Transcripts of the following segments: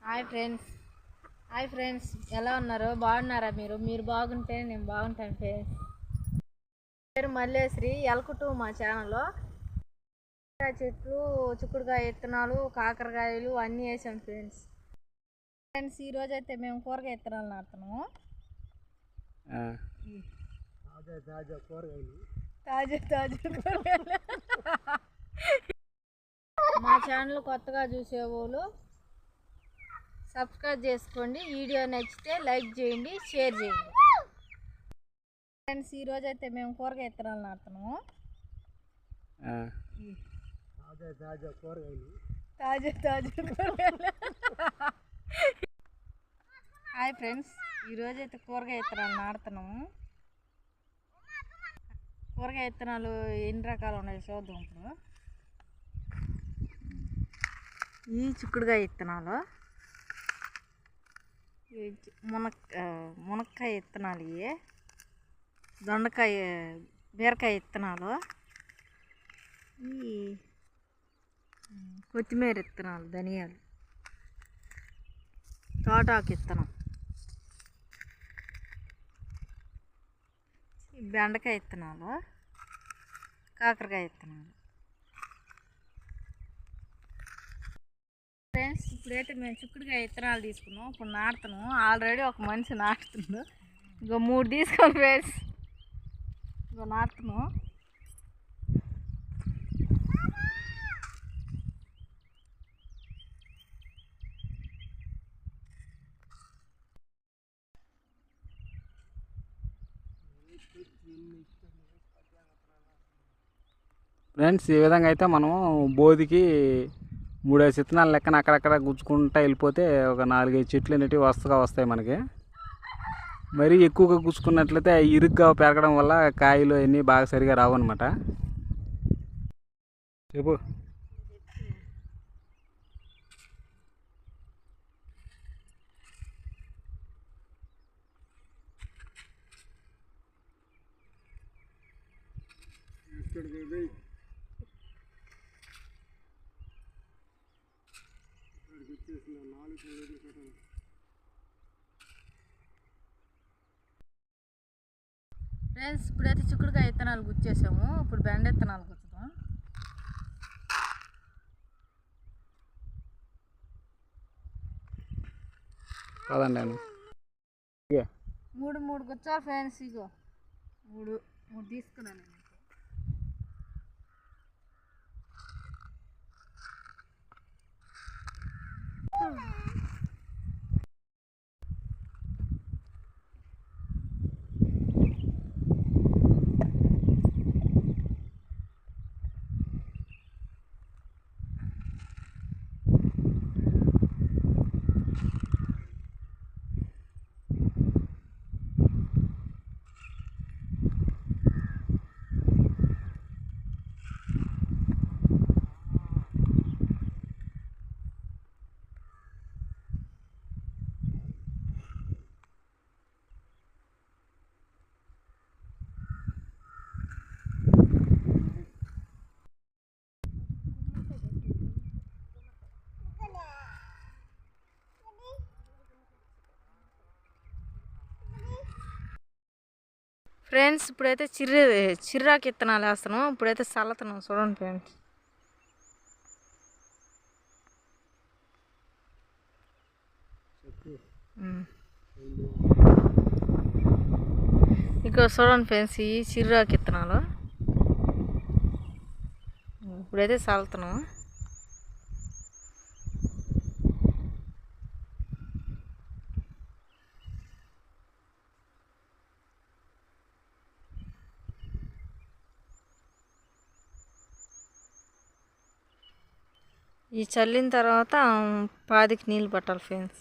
Hi friends. ఎలా ఉన్నారు? బాగున్నారా? మీరు బాగుంటే నేను బాగుంటాను ఫ్రెండ్స్. పేరు మల్లేశ్రీ. ఎల్కుటు మా ఛానల్లో చెట్లు, చిక్కుడుకాయ విత్తనాలు, కాకరకాయలు అన్నీ వేసాం ఫ్రెండ్స్ ఈరోజు అయితే మేము కూరగాయ విత్తనాలు నాటుతున్నాము. తాజా కూరగాయలు. మా ఛానల్ కొత్తగా చూసేవాళ్ళు సబ్స్క్రైబ్ చేసుకోండి. వీడియో నచ్చితే లైక్ చేయండి, షేర్ చేయండి. ఫ్రెండ్స్ ఈరోజు అయితే మేము కూరగాయ విత్తనాలు నాటుతున్నాము. తాజా కూరగాయలు. హాయ్ ఫ్రెండ్స్, ఈరోజు అయితే కూరగాయ విత్తనాలు నాటుతున్నాము. కూరగాయ విత్తనాలు ఎన్ని రకాలు ఉన్నాయి చూద్దాం. ఇప్పుడు ఈ చిక్కుడుకాయ విత్తనాలు, మునక్కాయ విత్తనాలు, ఇవి దొండకాయ, బీరకాయ విత్తనాలు, ఈ కొత్తిమీర విత్తనాలు, ధనియాలు, తోటాకు విత్తనం, బెండకాయ విత్తనాలు, కాకరకాయ విత్తనాలు. ఫ్రెండ్స్ ఇప్పుడైతే మేము చిక్కుడుకాయ విత్తనాలు తీసుకున్నాం. ఇప్పుడు నాటుతున్నాం. ఆల్రెడీ ఒక మనిషి నాటుతుండు. ఇంకో 3 తీసుకోండి ఫ్రెండ్స్. ఇంకో నాటుతున్నాం. ఫ్రెండ్స్ ఈ విధంగా అయితే మనం బోధికి 3-5 విత్తనాలు లెక్కన అక్కడక్కడ గుచ్చుకుంటా వెళ్ళిపోతే ఒక 4-5 చెట్లు అనేటివి వస్తాయి మనకి. మరీ ఎక్కువగా గుచ్చుకున్నట్లయితే ఇరుగ్గా పెరగడం వల్ల కాయలు అన్నీ బాగా సరిగా రావు అనమాట. చెప్పు. ఫ్రెండ్స్ ఇప్పుడైతే చిక్కుడుకాయ విత్తనాలు గుచ్చేసాము. ఇప్పుడు బెండ విత్తనాలు గుచ్చుదాం. కాదండి 3 గుచ్చా ఫ్రెండ్స్. ఇగో 3 తీసుకున్నాను. ఫ్రెండ్స్ ఇప్పుడైతే చిర్రాకు విత్తనాలు వేస్తున్నాం. ఇప్పుడైతే చల్లతున్నాం. చూడండి ఫ్రెండ్స్. ఇక్కడ చూడండి ఫ్రెండ్స్, ఈ చిర్రాకు విత్తనాలు ఇప్పుడైతే చల్లుతున్నాం. ఈ చల్లిన తర్వాత పాదికి నీళ్ళు పట్టాలి ఫ్రెండ్స్.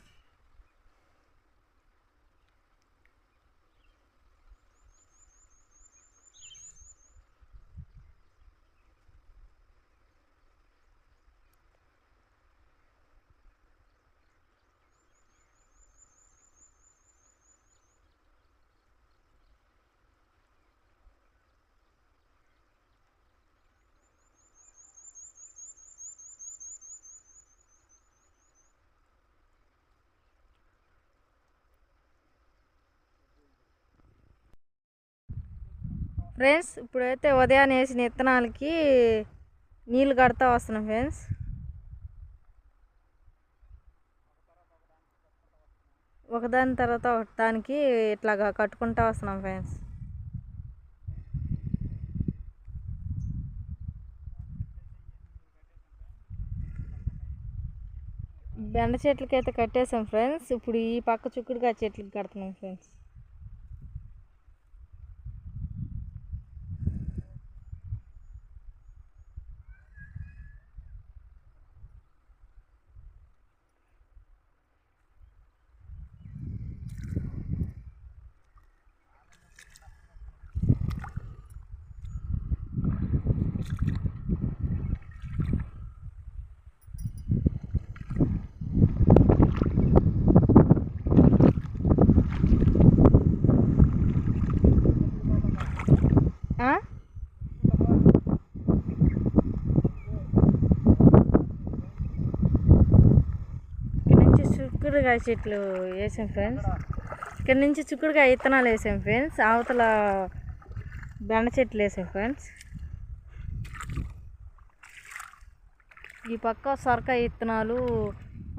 ఫ్రెండ్స్ ఇప్పుడైతే ఉదయాన్నే వేసిన విత్తనాలకి నీళ్ళు కడతా వస్తున్నాం ఫ్రెండ్స్. ఒకదాని తర్వాత ఒకదానికి ఇట్లాగా కట్టుకుంటా వస్తున్నాం ఫ్రెండ్స్. బెండ చెట్లకి అయితే కట్టేసాం ఫ్రెండ్స్. ఇప్పుడు ఈ పక్క చిక్కుడుకాయ చెట్లకి కడుతున్నాం ఫ్రెండ్స్. చిక్కుడుకాయ చెట్లు వేసాం ఫ్రెండ్స్. ఇక్కడ నుంచి చిక్కుడుకాయ విత్తనాలు వేసాం ఫ్రెండ్స్. అవతల బెండ చెట్లు వేసాం ఫ్రెండ్స్. ఈ పక్క సొరకాయ విత్తనాలు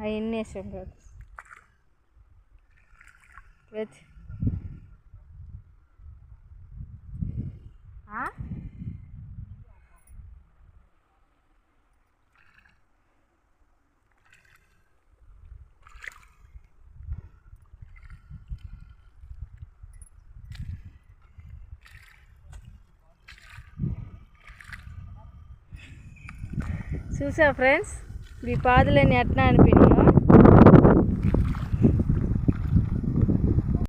అవన్నీ వేసాం ఫ్రెండ్స్. చూసా ఫ్రెండ్స్ ఈ పాదులన్నీ ఎట్లా అనిపోయినాయో.